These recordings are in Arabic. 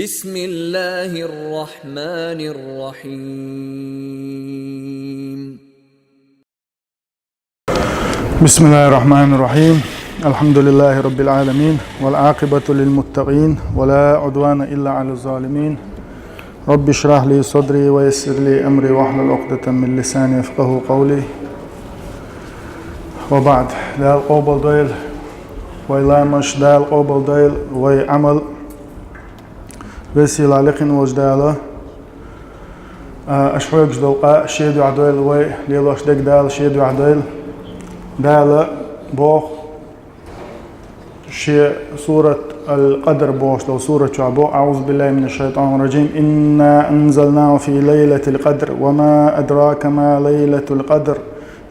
بسم الله الرحمن الرحيم. بسم الله الرحمن الرحيم. الحمد لله رب العالمين والعاقبة للمتقين ولا عدوان إلا على الظالمين. رب اشرح لي صدري ويسر لي أمري واحلل عقدة من لساني يفقهوا قولي. وبعد دال قبل ديل ويلامش دال قبل ديل ويعمل وسيلة لقن وجداله أشحوج دلقاء شيدو عديل وي ليلوش دك دال شيدو عديل دال بوخ شيء سورة القدر بوش لو سورة شعبو أعوذ بالله من الشيطان الرجيم. إنا أنزلناه في ليلة القدر وما أدراك ما ليلة القدر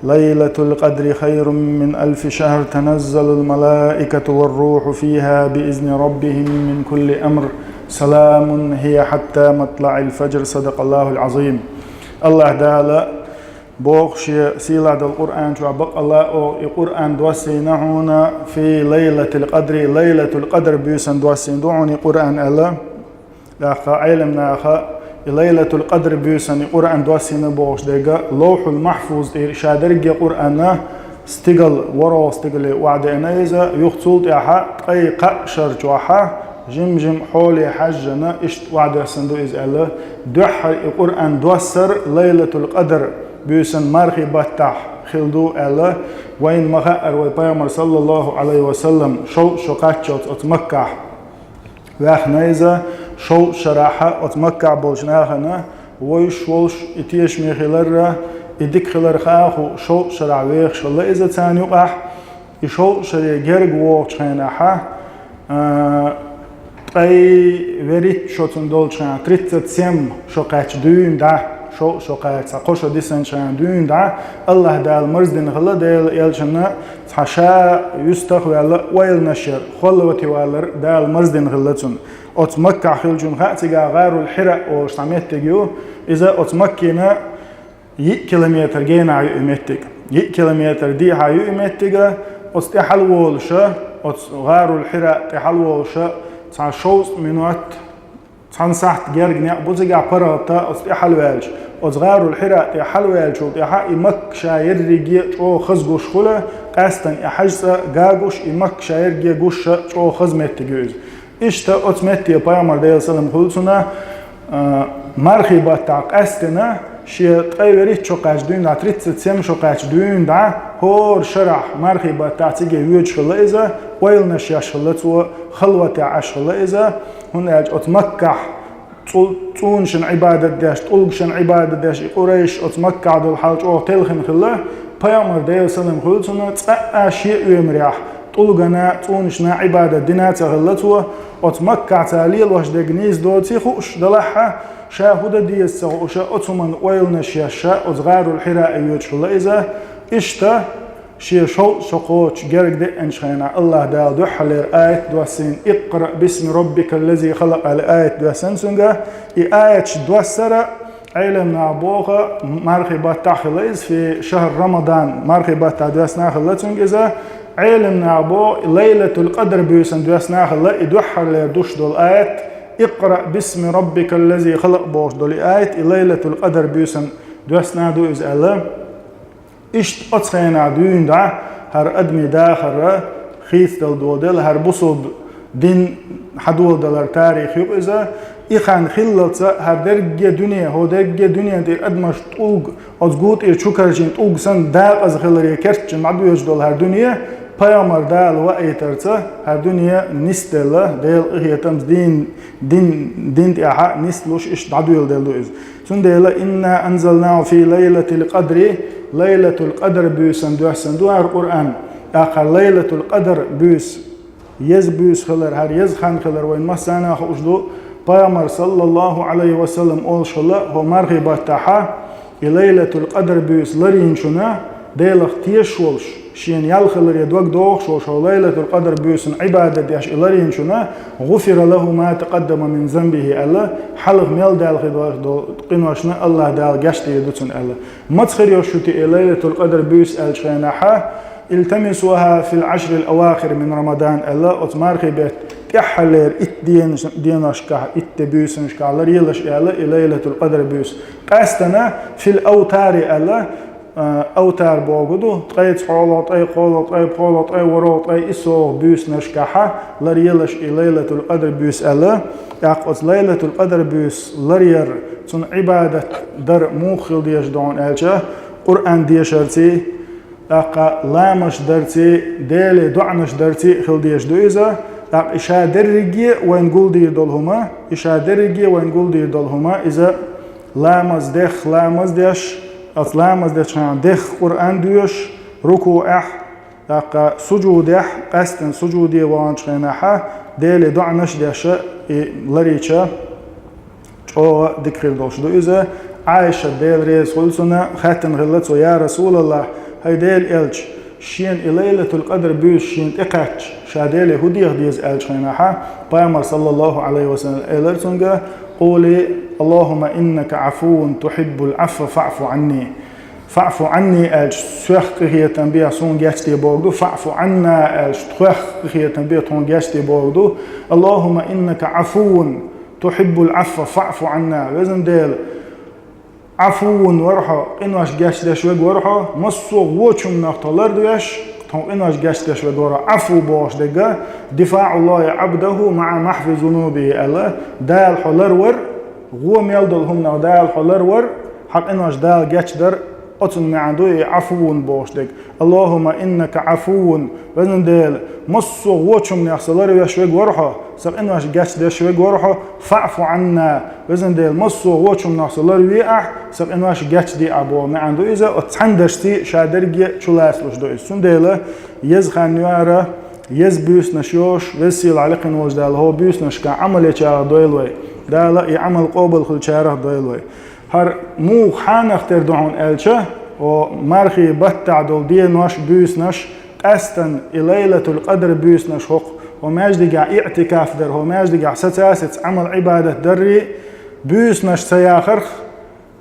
ليلة القدر خير من 1000 شهر تنزل الملائكة والروح فيها بإذن ربهم من كل أمر سلام هي حتى مطلع الفجر. صدق الله العظيم. الله تعالى بوخش سيلة القرآن شعبق الله أو القرآن دوسينهون في ليلة القدر. ليلة القدر بيسن دوسين دعوني قرآن الله لأخا علمنا أخا ليلة القدر بيسن القرآن دوسين بوخش ديقا لوح المحفوظ شادرق قرآن استقل ورو استقل وعد إنايزة يخطول يحا أي قشر جوحا جم حولي حجنا اشت وعد سندو إز الله دحر القرآن دوسر ليلة القدر بيسن مرخي باتح خلدو الله وين مغار وبيامر صلى الله عليه وسلم شو شقاتشوت اتمكح واخنايزا شو شراحة اتمكح بولشناخنا ويش ولش اتيش ميخلر اديك خلر خاخو شو شرع ويخ شلا إذا تاني وقح يشو شري جرق ووشخيناحا أي وريت شوتن دولشان 37 شقاتش دون ده شو قاعد سقوش ديسن شان دون ده الله دال مرزدين خلا دال يلشنا حشا يستقبل ويل نشر خلوتي والر دال مرزدين خلتون اتمكع خلجون خاتيغا غير الحرق او سميت تجيو اذا اتمكنا كيلومتر جينا يمتك كيلومتر دي هاي يمتك استحلولش غير الحرق تحلولش شوز منوات تنصحت جرجنا بوزجع براتا استحلوالش أصغر الحرق تحلوالش وتحا إمك شاير رجي أو خزجوش خلا قاستن إحجز جاجوش إمك شاير جيجوش أو خزمت تجوز إشتا أتمتي بيامر ديال سلام خلصنا مرخبة تاع قاستنا شيء تغيرت شو قاش دون عترت سيم شو قاش دون دا هور شرح مرخبة تاع تيجي ويج خلا إذا ويلنا شياش خلا تو خلوة عش خلا إذا هنا أتمكح تونشن عبادة داش تلقشن عبادة داش قريش أتمكع دول حالج أو تلخن خلا بيامر ديال سلام خلصنا تأ شيء يمريح تلقنا تونشنا عبادة دينات خلا تو أتمكع تاليل واش دجنيز دوتي خوش دلحة شاهد ديس وشا أتمن ويلنا شياشا أصغر الحراء يوج خلا إذا إشتا شي شو شقوش جرق دي انشخينا الله دال دوحل الآية دوسين اقرأ باسم ربك الذي خلق الآية دوسين سنجا آية دوسرة علمنا بوغا مرخبات تاخليز في شهر رمضان مرخبات دوسنا خلتون إذا علمنا بو ليلة القدر بيسن دوسنا خلا دوحل دوش دول آية اقرأ باسم ربك الذي خلق بوش دول آية ليلة القدر بيسن دوسنا دو إز الله إشت أتخينا دون دا هر أدمي داخر خيث دل دودل هر بصوب دين حدول دلار تاريخ يق إذا إخان خلطة هر درجة دنيا هو درجة دنيا دير أدمش تلوغ أزغوط شكرجين تلوغ سن داق از خلري كرتشن معدو يجدول هر دنيا بيامر دال وأيترته هر دنيا نستلا ديل إخيتمز دين تيحا نستلوش إشت عدويل ديل دوئز سن ديلا إنا أنزلناه في ليلة القدر ليلة القدر بيسن دوحسن دوار القرآن آخر ليلة القدر بيس يز بيس خلر هر يز خان خلر وين مسانا خشدو بيامر صلى الله عليه وسلم أول شلا هو مرغبة تاحا ليلة القدر بيس لرين شنا ديلخ تيشولش شين يالخلر يدوك دوخ شوش ليلة القدر بيسن عبادة ديش لرين شنا غفر له ما تقدم من ذنبه الله حلق ميل دال قنوشنا الله دال قشت يدوتن الله ما تخير يوشوتي ليلة القدر بيس الشيناحا التمسوها في العشر الأواخر من رمضان الله أتمارخي بيت تحلر ديناشكا اتبيوسنشكا لريلش الله ليلة القدر بيوس قاستنا في الأوتار الله أوتار بوغدو تقيت حولو تقي قولو تقي بولو تقي ورو تقي إسو بيوس نشكاحا لريلش ليلة القدر بيوس الله يقص ليلة القدر بيوس لرير تن عبادة در موخل ديش دون ألجا قرآن ديشرتي أقا لامش درتي ديلي دعنش درتي خل ديش دويزا أق إشا درجي وينقول دير دولهما إشا درجي وينقول دير دولهما إذا لامز ديش أطلامز ديش ديخ قرآن ديش ركوع أق سجود قستن سجودي وانش خيناحا ديلي دعنش ديش لريشا أو ذكر دوش دويزا عائشة ديل ريز خلصنا خاتن غلطو يا رسول الله هاي ديل إلج شين ليلة القدر بيوش شين إقاتش شاديل هديه ديز إلج خيناحا بيامر صلى الله عليه وسلم إلرتونغا قولي اللهم إنك عفو تحب العفو فاعف عني إلج سوخ هي تنبيه سون جاشتي بوردو فاعف عنا إلج تخوخ هي تنبيه تون جاشتي بوردو اللهم إنك عفو تحب العفو فاعف عنا وزن ديل عفو ورحا إنواش جاشتش ورحا مصو ووچم نختلر دوش تون إنواش جاشتش ورحا عفو باش دقا دفاع الله عبده مع محو ذنوبه الله دال حلر ور غو ميلدل هم دال حلر ور حق إنواش دال جاشتر أتن معدو عفو باش دق اللهم إنك عفو وزن ديل مصو ووچم نختلر وش ورحا سب إنواش جاشتش ورحا فاعف عنا وزن ديل مصو ووچم نختلر ويأح سب إنواش جاتش دي أبو ما عنده إذا أتحندشتي شادرجي شلاسلوش دو إسون ديلا يزخان يوارا يز بيوس نشيوش وسيل عليقن وجدال هو بيوس نشكا عمل يشار دويلوي دالا يعمل قوبل خل شاره دويلوي هر مو خانخ تردعون ألشة ومارخي بتع دول دي نوش بيوس نش قستن ليلة القدر بيوس نش حق وماجد قاع اعتكاف در هو ماجد قاع ستاسة عمل عبادة دري بيوس نش سياخرخ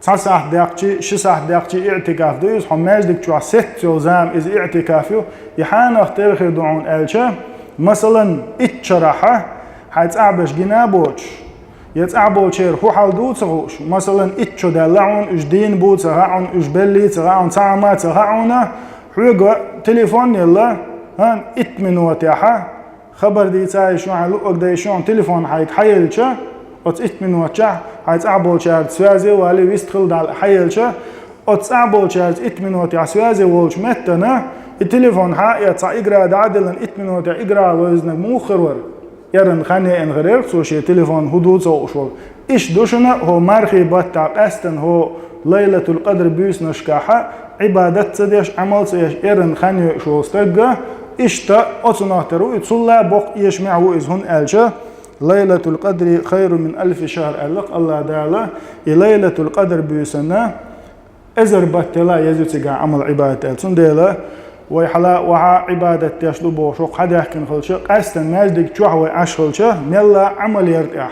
9 دقيقة 6 دقيقة اعتكاف دويس حماج دك شو 6 زام إز اعتكافيو يحان اختار دعون ألشة مثلا اتشرحة حيتعبش جنابوش يتعبوش هو حال دوتغوش مثلا اتشو دلعون اش دين بوتغعون اش بلي تغعون تعمات تغعونا حوغا تليفون يلا هان اتمنوات ياحا خبر دي تاي شو عن لوك دي شو تليفون حيتحيلشة اتمنوات حيتعبول شارت سوازي والي ويستخل دال حيلشة اتعبول شارت اتمنوات يا سوازي والش متنا التليفون يتع إقرا دعدلن اتمنوات إقرا لوزنك موخرور يرن خاني انغرير سوشي تليفون هدود سوشول إيش دوشنا هو مرخي بطع قستن هو ليلة القدر بيوس نشكاحة عبادة سديش عمل سيش يرن خاني شو استقى إيش تا أتناهترو يتصلى بق يشمعه إذ هن ألشة ليلة القدر خير من 1000 شهر ألق الله دالا ليلة القدر بيوسنا إزر بطلا يزوتيقا عمل عبادة سنديلا ويحلا وها عبادة يشلبو شوق حدا يحكين خلشة قاستن ماجدك شوحوي عش خلشة ميلا عمل يرتاح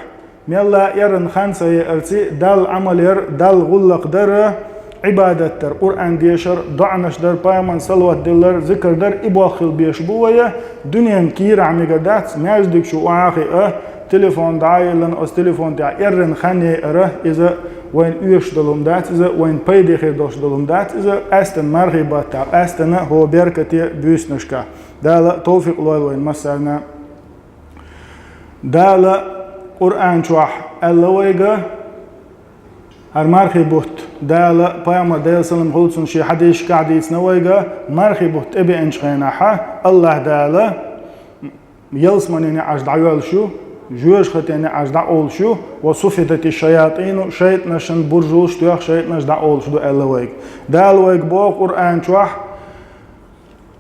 ميلا يرن خانسة يرتي دال عمل ير دال غلق در عبادة در قرآن ديشر دعنش در بايمان صلوات دلر ذكر در إباخل بيشبوية دنيا كير عمي قدات ماجدك شو عاقي تليفون دعايلن أو تليفون دعا يرن خاني إذا وين يوش دلهم دات إذا وين بيدي خير دوش دلهم دات إذا أستن مرغي باتع أستن هو بيركتي بيوس نشكا دالا توفيق لويل وين مسارنا دالا قرآن شوح اللويقة هر مرغي بوت دالا بايما دالا سلم خلصن شي حديش قاعديت نويقة مرغي بوت إبي انشخيناحا الله دالا يلسمنيني عجد عيال شو جوش ختيني عجد أول شو وصفتت الشياطين شيطنشن برجوش تياخ شيطنش دا أول شو دو ألويك دا ألويك بو قرآن شوح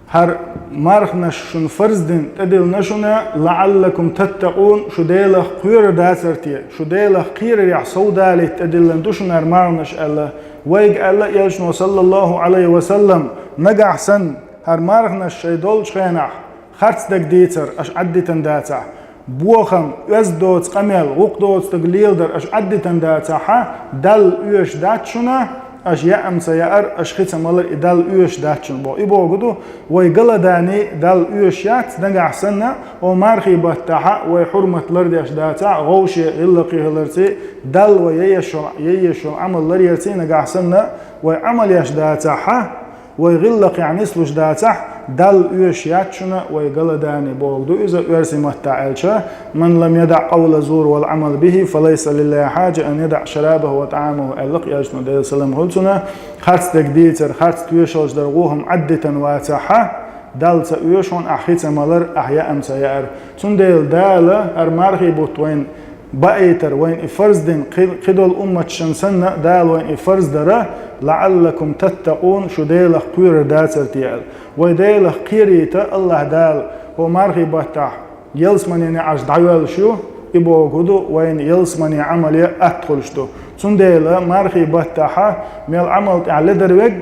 هر مرخنشن فرزدن تدل نشنا لعلكم تتقون شو ديلخ قير داسرتي شو ديلخ قير يحصو دالي تدل ندوشن هر مرنش ألا ويك ألا يلشنو صلى الله عليه وسلم نقع سن هر مرخنش شيدول شخينح خرص دك ديتر أش عدتن داتع بوخم يزدوت قمل وقدوت تقليل در أش عدتن داتعها دل يوش داتشنا أش يأمس يأر أش خيت مالر إدال أيش داتشن بو إبو قدو ويقلداني دال أيشات نجع سنة ومارخي بتاعها وحرمة لرد أش داتا غوش غلقي هلرتي دال وييشو عمل لريرتي نجع سنة وعمل يش داتها ويغلق يعني سلوش داتا دال أيشات شنا ويقلداني بولدو إذا أرسي متعالشة من لم يدع قول زور والعمل به فليس لله حاجة أن يدع شرابه وطعامه ألق يجنو دي سلام هلتنا خارت تقديتر خارت تيوشوش درغوهم عدة واتحة دال تأيوشون أحيت مالر أحياء أمسيار تنديل دال أرمارغي بوتوين بأيتر وين إفرز دين قدول أمة شنسنة دال وين إفرز دره لعلكم تتقون شو ديلخ قير داتر تيال ويديلخ قيريتا الله دال ومارغي باتح يلسمني عش دعوال شو إبو قدو وين يلسمني عملية أدخلشتو تنديل مارغي باتحا ميل عمل تعالى دروج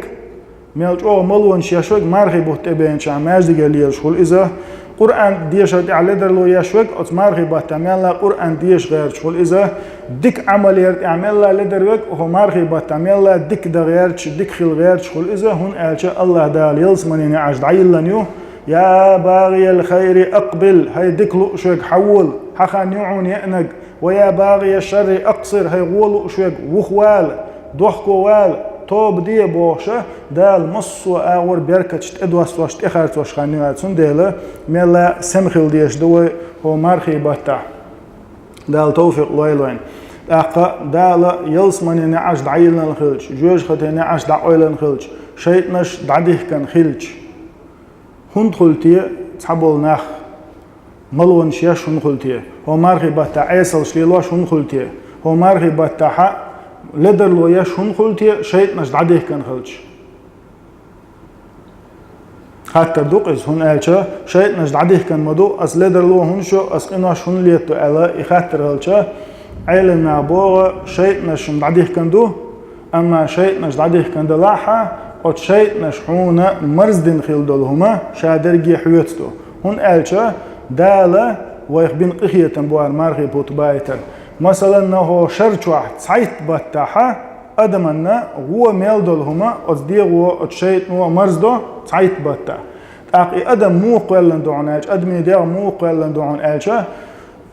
ميل جو ملون شيشوك مارغي بوتبين شعماج ديال شغل إذا قرآن ديش على درلو يشوك أتمارغي باتعمل قرآن ديش غير شغل إذا ديك عمليات اعمل لدروك وهو مارغي باتعمل ديك دغير ديك خل غير شغل إذا هون ألشا الله دال يلسمني عجد عيلنيو يا باغي الخير أقبل هاي ديك لؤشوك حول حخان يعون يأنق ويا باغي الشر أقصر هاي غول لؤشوك وخوال ضحكو وال توب دي بوشة دال مصو آور بيركتشت ادواست واشت اخارت واش خانيوات سن ديلا ميلا سمخل ديش دوي هو مارخي باتا دال توفيق لويلوين اقا دال يلسمني نعش دعيلنا الخلج جوج خطي نعش دعويلنا الخلج شيطنش دعديه كان خلج هند خلتي تحبول ناخ ملون شياش هند خلتي هو مارخي باتا عيسل شليلواش هند خلتي هو مارخي باتا حق لدر لو يش هون خلتي شيء نجد عديه كان خلج حتى دوقز هون ألشة شيء نجد عديه كان مدو أس لدر لو هون شو أس قناش هون ليتو ألا يخاطر هالشة عيلنا بوغ شيء نجد عديه كان دو أما شيء نجد عديه كان دلاحة أو شيء نجحونا مرزدين خيل دولهما شادرجي حيوتو هون ألشة دالة ويخبين قخية بوار مارغي بوتبايتر مثلا هو شرط واحد سعيت بتاعها أدمنا هو ميلدول هما أصدقوا الشيء هو مرزدو سعيت بتاع أقي أدم مو قلنا دعوناج أدمي ديا مو قلنا دعون ألشة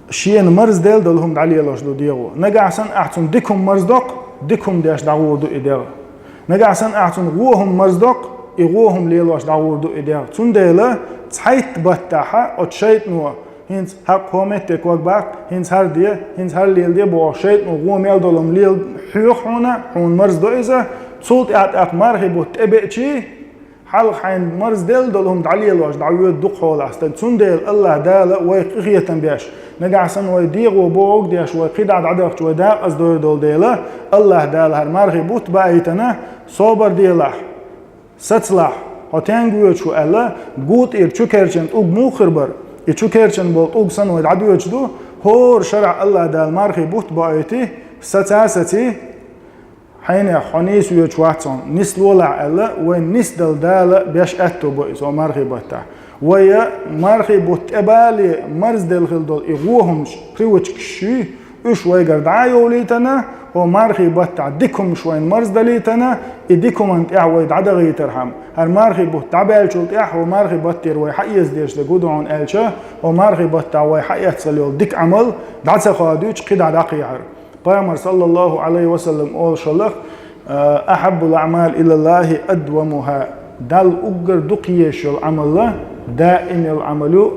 شيء مرز ديل دلهم عليه لاش دو ديو نجا سن أحسن ديكم مرزدق ديكم ديش دعوة دو إدار نجا سن أحسن غوهم مرزدق يغوهم ليلاش دعوة دو إدار تنديله سعيت بتاعها الشيء هو هنس حق قومتك وقبك هنس هر ديه هنس هر ليل ديه بوشيت وقوم يلدولم ليل حيوخونا حون مرز دو إذا صوت اعت مرخي بوت ابئشي حلق حين مرز ديل دولهم دعليل واش دعوية دوق حول أستن تنديل الله دال ويقخية تنبيش نقع سن ويديغ وبوغ ديش ويقيد عددك وداق أصدور دول ديلا الله دال هر مرخي بوت بايتنا صوبر ديلا ستسلح هتنجوية شو ألا قوت إير شكرشن أوب مو خربر يشوكيرشن بولت أوبسن ويدعدو يجدو هور شرع الله دال مارخي بوت بايتي ستاساتي حين حنيس ويجواتون نس لولع ألا ونس دال بيش أتو بويس ومارخي بوتا ويا مارخي بوت أبالي مرز دل خلدول إغوهم قيوش كشي إيش ويقر دعايو ليتنا ومارخي بوتا ديكم شوين مرز دليتنا إديكم أنت إعويد عدغي ترحم هر مارخي بوت تعبال شلت إح ومارخي بوتير ويحيز ديش لقودو عن ألشة ومارخي بوتا ويحيز سليول ديك عمل دعسا خادوش قيد عداقي عر قيامر صلى الله عليه وسلم أول شلخ أحب الأعمال إلى الله أدومها دال أقر دقيش العمل دائم العمل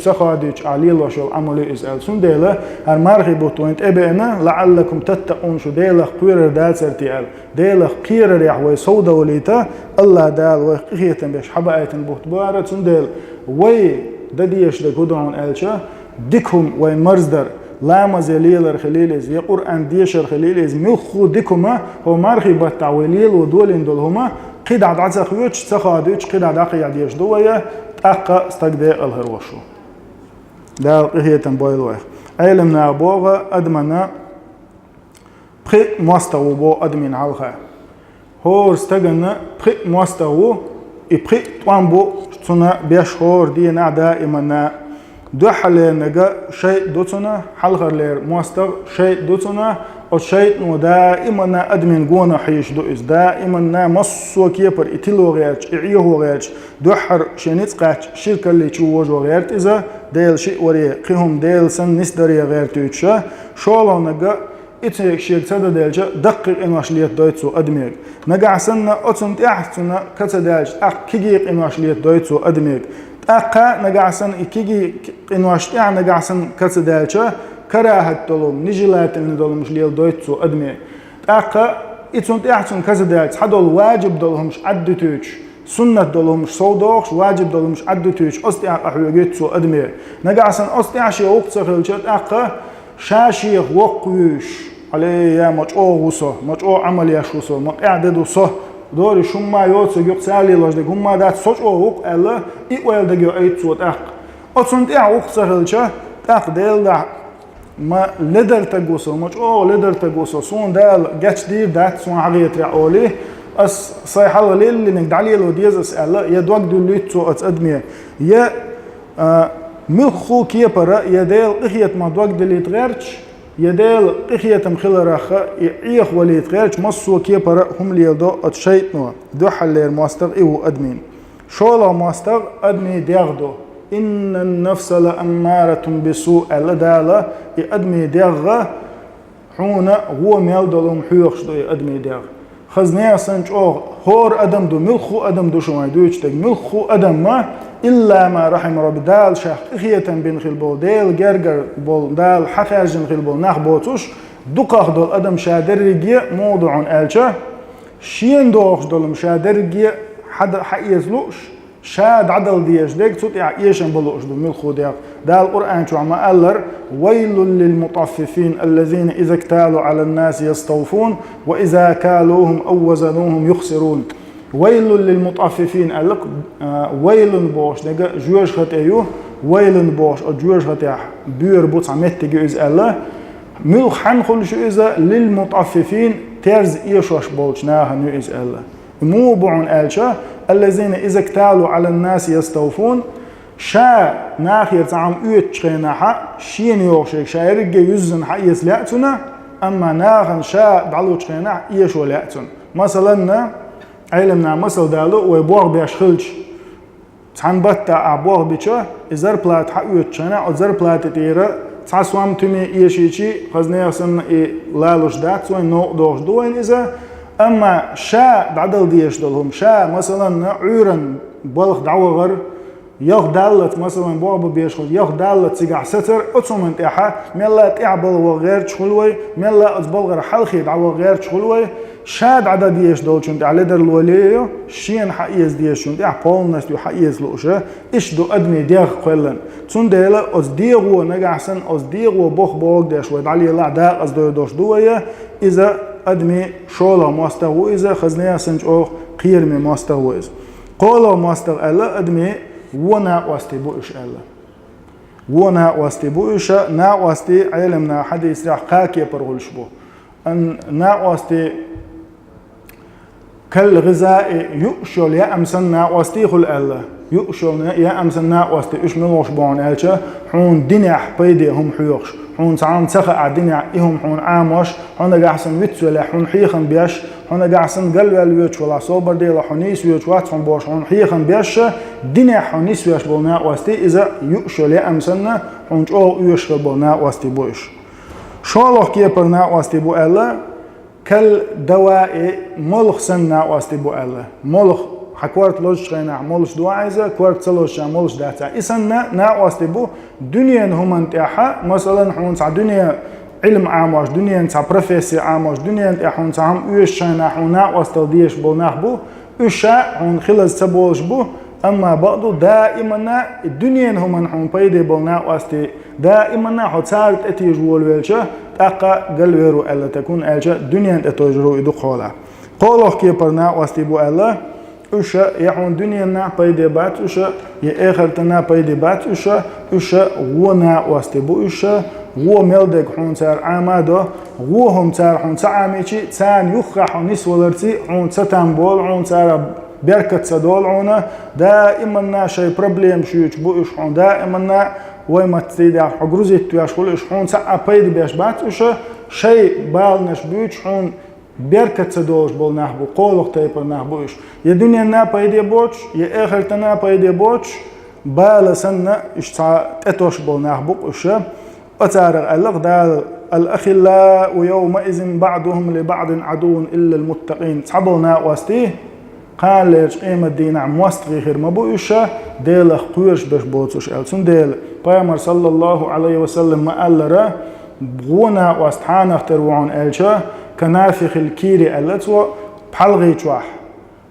تخادج عليه الله شو العمل إسأل سنديله هر مارخي بوتوينت أبينا لعلكم تتقون شو ديله قير دال سرتيال ديله قير ريح ويصودا وليتا الله دال وقية بيش حبايت بوت بارد سنديل وي دديش دكودون ألشة ديكهم وين مرزدر لا مزاليل خليلز يا قرآن ديشر خليلز مخو ديكما هو مارخي بتعويليل ودولين دولهما قيد عد عزا خيوش تخادوش قيد عد عقي عديش دوية تأقى استقدي الهروشو دا قهية تنبويل أيلمنا بوغا أدمنا بخي مواستو بو أدمين عالخا هور استقنا بخي مواستو بخي توانبو تنا بيش هور دينا دائما دو حالي نجا شيء دوتنا حلقة لير مواستر شيء دوتنا الشيطان دائما أدمن جونا حيش دوئس دائما مصو كيبر إتلو غيرش إعيه غيرش دوحر شنيت قاتش شركة اللي تشوجو غيرت إذا ديل شيء وري قيهم ديل سن نسدري غيرت يتشا شولا نجا إتشيك شيك تدا ديلجا دقق إنواشليت دويتسو أدمير نجا سنة أتسنت أحسن كتدالج كيجيق إنواشليت دويتسو أدمير أقا نجا سن كيجي إنواش نجا سن كتدالجا كراهة دولم نجلات إن دولم شليل دويتسو أدمير أقا إتسنت أحسن كتدالج حدول واجب دولهمش عدتوش سنة دولهمش صودوخش واجب دولهمش عدتوش أستيع أحوجيتسو أدمير نجا سن أستيع شيء وقت سخلشت أقا شاشيخ وقويش عليه يا مجأو وصه مجأو عمل يشوصه مقعد دوصه دوري شما يوتس يق سالي لوجدك هم دات صوت وق الله إقوال دقيو أيت صوت أق أتصنت وق سهلشة أق ديل دا ما لدر تجوسه مجأو لدر تجوسه صون دال جاتش دير دات صون عقيت رعولي أس صيحة ليل اللي نقدعلي لو ديز أسأله يدوق دوليت صوت أدمية يا ملخو كيبرا يديل إخيت ما دوق دوليت غيرش يديل قخية مخلرخة يعيخ وليت غيرش مصو كيبرا هم ليلدو اتشيطنوا دو حلير ماستغ إيو أدمين شولا ماستغ أدمي ديغدو إن النفس لأمارة بسوء لدالة أدمي ديغ حونا هو ميلدولهم حيوخش دو أدمي ديغ خزنيا سنج هور أدم دو ملخو أدم دو شو ما يدوش تك ملخو أدم ما إلا ما رحم رب دال شاخ إخية بين خلبول ديل جرجر بول دال حخارجن خلبول ناخ بوتوش دقاخ دول أدم شادرجي موضوع ألشة شين دوخش دول شادرجي حد حيزلوش شاد عدل ديش ديك صوت يعيشن بلوش دول ملخو ديق دال القرآن شو عم قالر ويل للمطففين الذين إذا اكتالوا على الناس يستوفون وإذا كالوهم أو وزنوهم يخسرون ويل للمطففين قال لك ويل بوش نجا جوش خطيو ويل بوش أو جوش خطيح بير بوتس عمت جوز الله ملخ حنخل شو إذا للمطففين ترز إيشوش بولش ناها نوز الله مو بعون ألشة الذين إذا اكتالوا على الناس يستوفون شا ناخير تعم شخينا حق شين يوشيك شا يرجع يزن حق يسلعتنا أما ناخن شا دعلو شخينا إيشو لعتن مثلا علمنا مثل دالو ويبوغ بيش خلش تحن بطا أبوغ بيشا إزار بلات حق يوتشنا أو زار بلات تيرا تحسوام تمي إيشيشي خزنيا سن لالوش دات سوين نوق دوش دوين إذا أما شا بعدل ديش دولهم شا مثلا عورن بلغ دعوة غر يخ دالت مثلا بوغ بيش خلش يخ دالت سيقع ستر أتصم انتحا ميلا تعبل وغير تشخلوي ميلا أتبلغر حلخي دعوة غير تشخلوي شاد عدد ديش دول شنت على در الوليه شين حقيز ديش شنت بول ناس يو حقيز لوشه إيش دو أدمي ديغ قلن تون ديلا أز ديغو نجحسن أز ديغو بوخ بوغ ديش ودعلي الله دا أز دو دوش دوية إذا أدمي شولا ماستغو إذا خزنيا سنج أو قيرمي ماستغو إذا قولا ماستغ ألا أدمي ونا واستي بوش ألا ونا واستي بوش نا واستي علمنا حديث راح قاكي برغلش بو أن نا واستي كالغذاء يؤشل يا أمسنا واستيخ الأله يؤشل يا أمسنا واستي إيش ملوش بون ألشة حون دنيا بيدي هم حيوخش حون تعام تخا الدنيا إهم حون عاموش حون جاحسن ويتسولا حون حيخن بيش حون جاحسن قلب الويتش ولا صوبر دي لا حنيس ويتش واتفن بوش حون حيخن بيش دنيا حنيس ويش بونا واستي إذا يؤشل يا أمسنا حون جو يؤشل بونا واستي بوش شالله كيبرنا واستي بو أله كالدواء ملخ سنة واستي بو أله ملخ حكوارت لوج خينا ملش دواء إذا كوارت سلوش ملش داتا إسنا نا واستي بو دنيا هم انتحا مثلا حون تاع دنيا علم عاموش دنيا تاع بروفيسي عاموش دنيا تاع حون تاع يوش شينا حونا واستل ديش بو نخبو وشا حون خلص سبولش بو أما بعضو دائما الدنيا هم حون بيدي بولنا واستي دائما حتسارت اتيج والويلشة تاقا قلويرو ألا تكون ألشة دنيا اتوجرو إدو قولا قولوه كيبرنا واستي بو ألا وشا يحون دنيا نا بيدي بات وشا يأخرتنا بيدي بات وشا ونا واستي بو وشا هو ملدك حون سار عامادو هو هم سار حون سعاميشي تان يخا حون نسولرتي حون ستان بول حون سار بركة سدول عونا دائما شيء بروبليم شيء بوش حون دائما وما تزيد حجرزت تويش كل إيش حون ساعة بيد بيش بات وش شيء بالنش بيوش حون بركت سدوش بول نحبو قولق تيبر نحبوش يا دنيا نا بايدي بوش يا آخر نا بايدي بوش بالا سنة اشتا تتوش بول نحبو وشا أتارغ ألغ دال الأخلاء يومئذ بعضهم لبعض عدو إلا المتقين صحبونا واستيه قال ليش قيمة دينا موستغي خير مبوشة ديل قويش بش بوتوش ألسون ديل بيامر صلى الله عليه وسلم ما قال را بغونا واستحانا اختروعون ألشا كنافخ الكيري ألتو بحلغي چواح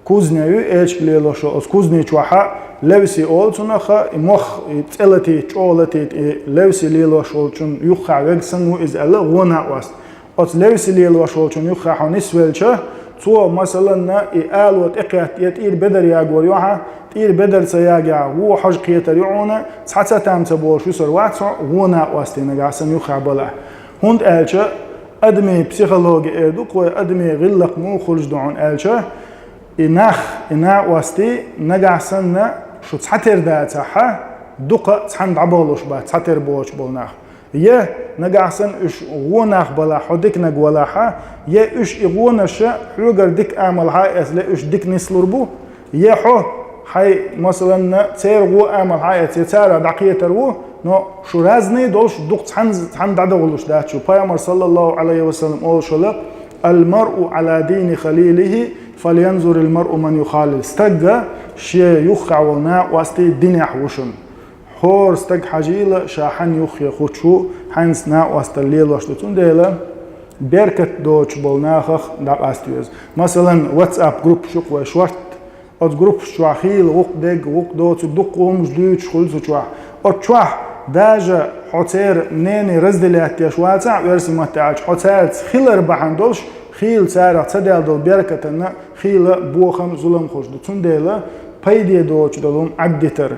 كوزنيو إيش بليلوشو أس كوزني چواحا لوسي أولتونخا مخ تلتي چولتي لوسي ليلوشو چون يخا وغسنو إز ألا غونا واست أس لوسي ليلوشو چون يخا حونسويلشا تو مثلا آلوت إقيات يتير بدر ياغور يوحا تير بدر سياغا هو حج قيتر يعونا تحتا تام تبوش يسر واتسو غونا واستي نغاسن يخا بلا هند ألشا أدمي بسيخولوجي إدوك وأدمي غلق مو خلج دعون ألشا إنا واستي نغاسن شو تحتر دا تحا دوقا تحند عبولوش با تحتر بوش بولناخ يه نغاسن إش غوناخ بلا حدك نغولاحا يه إش إغوناشا حوغر ديك أعمل هاي أسلا إش ديك نسلربو يه حو هاي مثلا تير غو أعمل هاي تيتارا دقية ترو نو شو رازني دولش دوق تحند عدولوش داتشو بيامر صلى الله عليه وسلم أول شلق المرء على دين خليله فلينظر المرء من يخالل استقى شي يخع ولنا واستي الدنيا حوشن هور استق حجيلة شاحن يخي خوشو حنس نا واستليل واشتتون ديلا بركت دوش بولناخخ داق استيوز مثلا واتساب جروب شقوة شورت od grup šuahil وق دق وق دوت دق ومش دوت خلص شواه od شواه داجا حتير نيني رزدلات يشواتع ورسم متاعج حتير خيل ربحان دولش خيل سارع تصدق دول بركتنا خيل بوخم ظلم خوش دوتون ديلا بايدي دوش دولم عدتر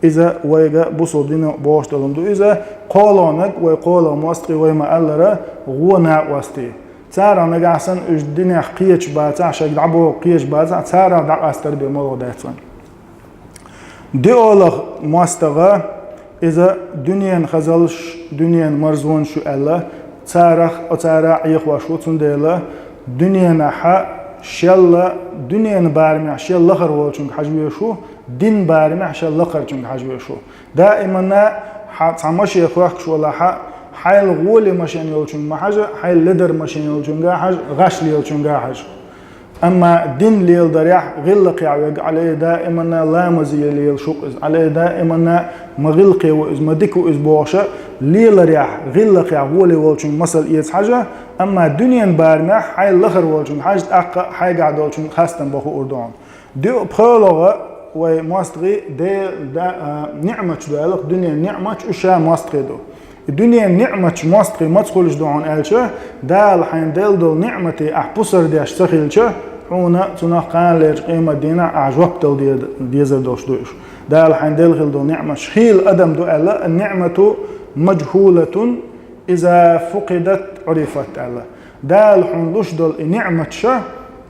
إذا ويجا بصودين بوش دولم دو إذا قالونك ويقال مستقي ويما ألرا غونا واستي تارا نجاسن إج الدنيا قيش باتع شق عبو قيش باتع تارا دعاستر بمرو داتون ديولغ مستغى إذا دنيا خزلش دنيا مرزون شو ألا تارا يخواشو تنديلا دنيا نحا شلا دنيا بارمع شلا خر وچون حجويشو دين بارمع شلا خر چون حجويشو دائما حتمش يخوخ ولا حيل غولي مشان يلچون ما حاجه حيل لدر مشان يلچون حاجه غش يلچون حاجه اما دين ليل دريح غلق يعوق عليه دائما لا مزي ليل شوق عليه دائما مغلقي واز مديكو از بوشه ليل ريح غلق يعولي ولچون مثل يز حاجه اما دنيا بارمع حيل لخر ولچون حاجه اق حي قاعد ولچون خاصه بخو اردوان دي بخلوغه وماستغي دي نعمه بالغ دنيا نعمه وشا ماستغيدو الدنيا نعمة ماستقي ما تقولش دعون ألشة دال حين دل نعمتي أحبصر دي أشتغلشة هنا تنقال ليش قيمة دينا أعجبت ديزر دوش دوش دال حين دل نعمة شخيل أدم دو ألا النعمة مجهولة إذا فقدت عرفت ألا دال حين دوش دل نعمة شا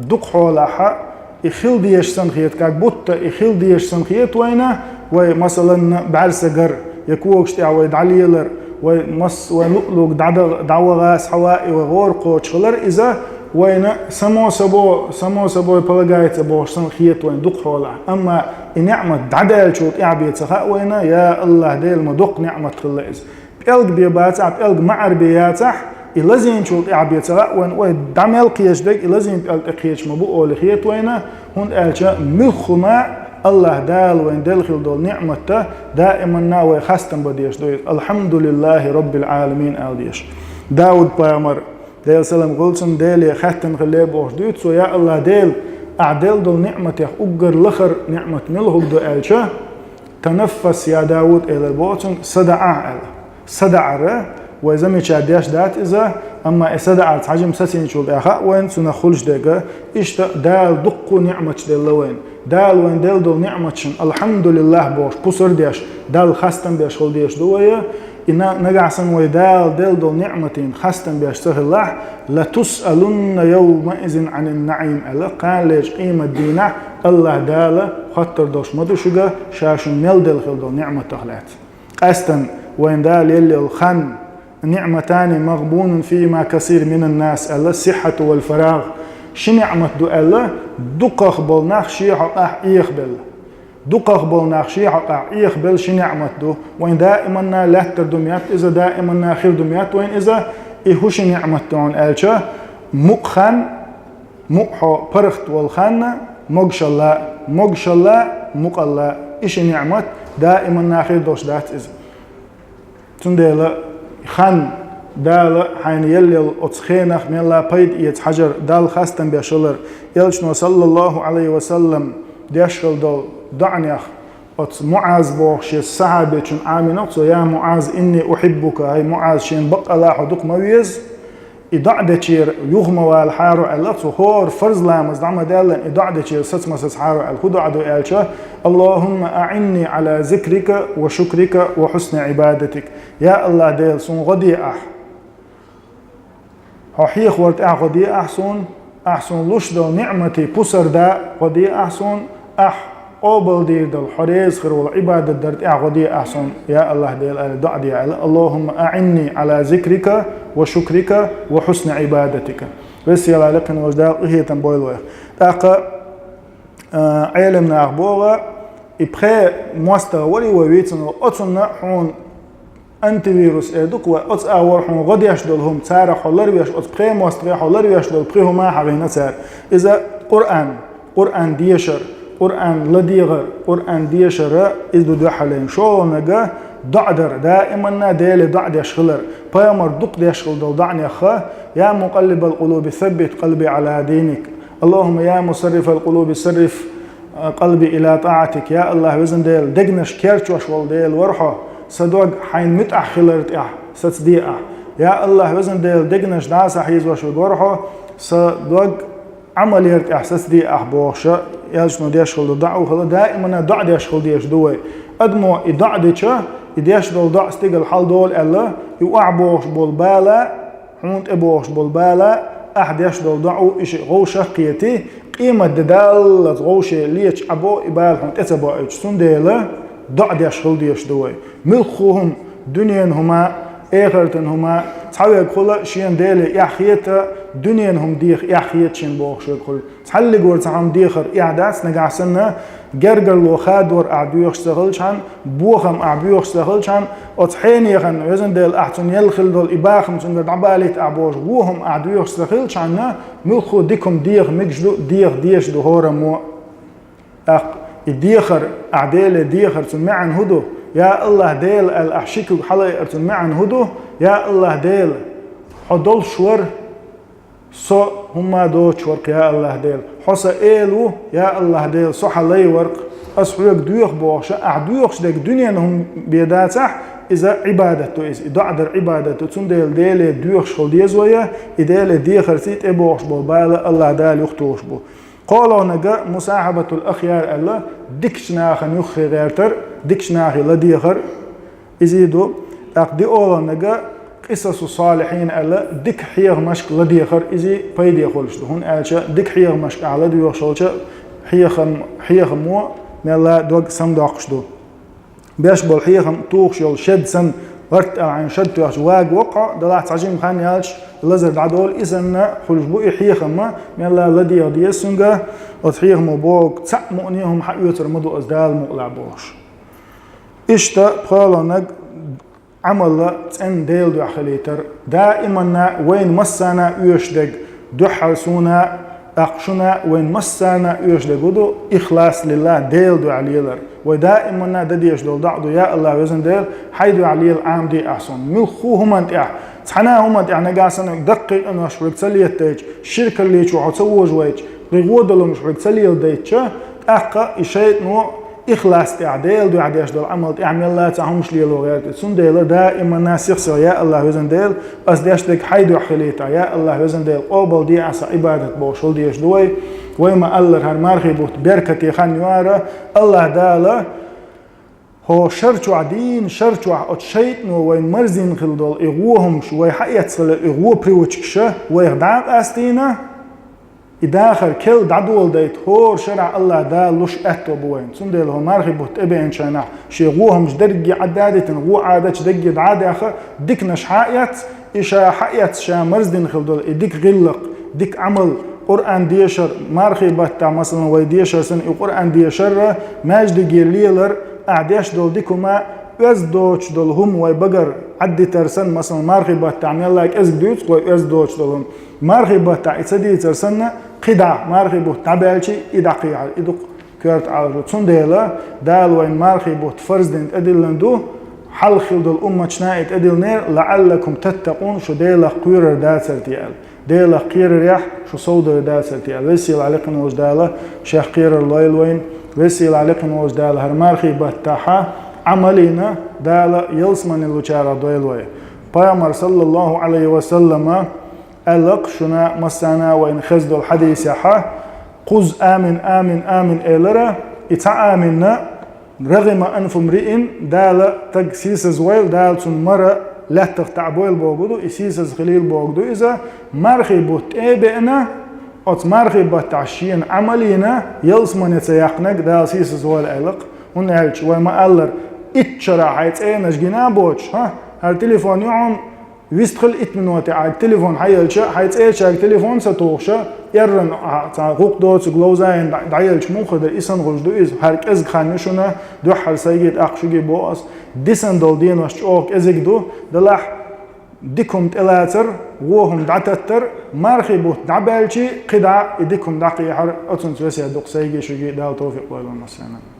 دق حولها إخيل ديش سنخيت كاك بوت إخيل ديش سنخيت وينا ومثلا بعرسجر يكوكش تعوي دعليلر ومس ونقلق دعوغاس حوائي وغورقو تشغلر إذا وين سمو سبو بلغايت بوش سنخيت وين دق حولا أما نعمة دعدال شوط إعبيت سخاء وين يا الله ديل ما دق نعمة خلائز بيلق بيباتع بيلق معر بياتح إلازين شوط إعبيت سخاء وين دعمل قيش دك إلازين بيلق قيش مبوء لخيت وين هون ألشا ملخما الله دال وين دلخل دول نعمته دائما ناوي خاستن بديش دويت الحمد لله رب العالمين ألديش داود بيامر ديل سلام قلسن ديل خاتن خليه بوش دويت سو يا الله ديل أعدل دول نعمته أقر لخر نعمة ملهل دو ألشا تنفس يا داود إلى البوتن صدع ره وإذا ما تشاديش دات إذا أما صدع تحجم سسين شو بأخا وين سنخلش دقة إيش دال دقو نعمة ديل وين دال وين دل دول نعمتشن الحمد لله بوش بصر ديش دال خاستن بيش خل ديش دوية إنا نقعسن ويدال دل دول نعمتين خاستن بيش سهل الله لتسألن يومئذ عن النعيم ألا قال ليش قيمة دينا الله دال خطر دوش مدوشقة شاشن ميل دل خل دول نعمة تخلات أستن وين دال يلي الخان نعمتان مغبون فيما كثير من الناس ألا الصحة والفراغ شنعمت دو ألا دقخ بول نخشي حقا يخبل دقخ بول نخشي حقا يخبل شنعمت دو وين دائما لا تردميات إذا دائما خير دميات وين إذا إيهوش نعمت دون ألشا مقخن مقحو برخت والخن مقشلا مقلا إيش نعمت دائما خير دوش دات إذا تندل خان دال حين يلي أتخينخ من الله بيد يتحجر دال خاستن بيشلر يلشنو صلى الله عليه وسلم ديشل دول دعنيخ أت معاذ بوخش الصحابة شن آمنت يا معاذ إني أحبك هاي معاذ شين بقى لا حدوك مويز إدعى تشير يغمى والحارو على هور فرز لامز دعم دالن إدعى تشير ستمس حارو على خدو عدو إلشا اللهم أعني على ذكرك وشكرك وحسن عبادتك يا الله ديل سون غدي حيخ ورت غدي أحسن لشدو نعمتي بسر دا غدي أحسن قبل دير دل حريز خير والعبادة درت غدي أحسن يا الله ديل دعاء ديال اللهم أعني على ذكرك وشكرك وحسن عبادتك بس يلا لكن وجدال هي تنبوي الوقت تاقا علمنا أخبوغا إبخي موستر ولي وويتن أتنا حون أنت فيروس إدوك وأتس أول حون غدي يشدلهم تارا حولر ويش أتبخي موستر حولر ويشدل بخيه ما حبينا تار إذا قرآن ديشر قرآن لديغر قرآن ديشر إذا دحلين شو نجا دعدر دائما ديل دعد يشغلر بيامر دق يشغل دو دعني أخا يا مقلب القلوب ثبت قلبي على دينك اللهم يا مصرف القلوب صرف قلبي إلى طاعتك يا الله وزن ديل دقنش كيرتوش والديل ورحه صدق حين متأخلرت ستديئة يا الله وزن ديل دقنش داسا حيز وشو ورحه صدق عمليرت إحساس دي أحبوشة يالشنو ديشغل دعو خلا دائما دعد يشغل ديش دوي أدمو إدعدتشا إديش دول دع استيقل حال دول ألا يوعبوش بالبالا حونت أبوش بالبالا أحديش دول دعو إشي غوشة قيتي قيمة ددال غوشة ليش أبو إبال حونت أتبو إجسون ديلا دعد يشغل ديش دوي ملخوهم دنيا هما آخرتن هما تحاول كل شيء ديل يحيته دنيا هم ديخ يحيت شين بوخ شو كل تحلق ورتهم ديخر إعداد نجاسنا جرجر لو خادور أعبيوخ استغلشان بوخم أعبيوخ استغلشان أتحيني خن وزن ديل أحسن يلخل دول إباخم سن دعباليت أعبوش بوهم أعبيوخ استغلشان ملخو ديكم ديخ مجدو ديش دو هورا مو الديخر أعديل ديخر تمعن هدو يا الله ديل الأحشيك حلا ارتمعن هدو يا الله ديل حدول شور سو هما دو شورك يا الله ديل حسا إيلو يا الله ديل سو حلي ورق أسحوك دويخ بوخشا أعدويخ شدك دنيا هم بيداتح إذا عبادته إذا دعدر عبادته تون ديل ديل دويخ شخل ديزويا إديل ديخر سيت إبوخش بو بالا الله دال يختوش بو قالوا نجا مصاحبة الأخيار الله دكشناخ نخي غيرتر دكشناخ لديخر يزيدوا أقدي أولا نجا قصص الصالحين الله دك حيغ مشك لديخر إزي فيدي خلش هون ألشا دك حيغ مشك على ديوغ شلشا حيغ مو نلا دوغ سمداقش دو بيش بول حيغ توخ شل شد سن ورت عن شد توخ واق وقع دلعت عجيم خان يالش لزر دعدول إذن خلش بو حيغ ما نلا لديغ ديسنجا وتحيغ مو بوغ تسع مؤنيهم حيوتر مدو أزدال مقلع بوش إشتا بخالونك عمل تن ديل دو خليتر دائما وين مسانا يشدق دحرسونا أقشنا وين مسانا يشدق دو إخلاص لله ديل دو عليلر ودائما دديش دول دعدو يا الله وزن ديل حيدو عليل عام دي أحسن ملخوهم انت تحناهم انت نقاسنا دقيق انه شرك تليتيج شركة اللي شو حتسوج ويج رغود لهم شرك تليل ديتش أقا إشيت نو إخلاص تعديل دو عديش دول عمل تعمل الله تعهمش لي لغيرت سن ديل دائما ناس يخسر يا الله وزن ديل أصديش لك حيدو خليتا يا الله وزن ديل قبل دي عسى عبادة بوشل ديش دوي ويما الله هالمارخي بوت بركتي خان يوارا الله دالا هو شرچو عدين شرچو اتشيتنو وين مرزين خلدول إغوهم شو وي حقيت صل إغو بريوتشكشة ويغدعب أستينا إداخل كل دعول ديت هور شرع الله دا لش أتو بوين سندل هو مارخي بوت إبين شنا شيغوهم جدرجي عدادة غو عادة جدرجي عادة أخ ديك نش حقيت إيشا حقيت شا مرزدين خلدول ديك غلق ديك عمل قرآن ديشر مارخي بتا مثلا ويديشر سن القرآن ديشر ماجد جيرليلر أعديش دول ديكما öz doç dolhum ve bagar addi tersen مثلا مارخي بتا عمل لايك از دوت و öz doç dolhum مارخي بتا اتسدي ترسن قدا مارخي بتا بالشي ادقي على ادق كرت على تنديلا دال وين مارخي بوت فرزدنت ادلندو حل خلد الامه شنايت ادلنير لعلكم تتقون شو ديلا قير داتسرتيال ديلا قير ريح شو صود داتسرتيال وسيل عليكم وجداله شيخ قير الليل وين وسيل عليكم وجداله هر مارخي بتاها عملنا دالا يلسمن اللوچارا دويلوي پیغمبر صلى الله عليه وسلم ألق شنا مسانا وإن خزد الحديث يحا قز آمن آمن آمن إلرا إتا آمنا رغم أنف امرئ دالا تقسيس زويل دال سن مرة لا تغتعبويل بوغدو إسيس خليل بوغدو إذا مرخي بوت إيبئنا أت مرخي بوت عشين عملينا يلسمن يتيقنك دال سيس زويل ألق ونهلش وما ألر إتشرا حيث إيناش جنا بوش ها هالتليفون يوم ويستخل إتمنوتي على التليفون حيلش حيث إيش على التليفون ستوخشة يرن تعقوق دوت جلوزين دعيلش مخدر إسن غجدو إز هرك إز خانشنا دو حرسيجت أخشجي بوس ديسن دول دينوش أوك إزك دو دلح ديكم تلاتر وهم دعتتر مارخي بوت دعبالشي قدع إديكم دقي حر أتون توسع دق سيجي شجي دال توفيق والله مثلا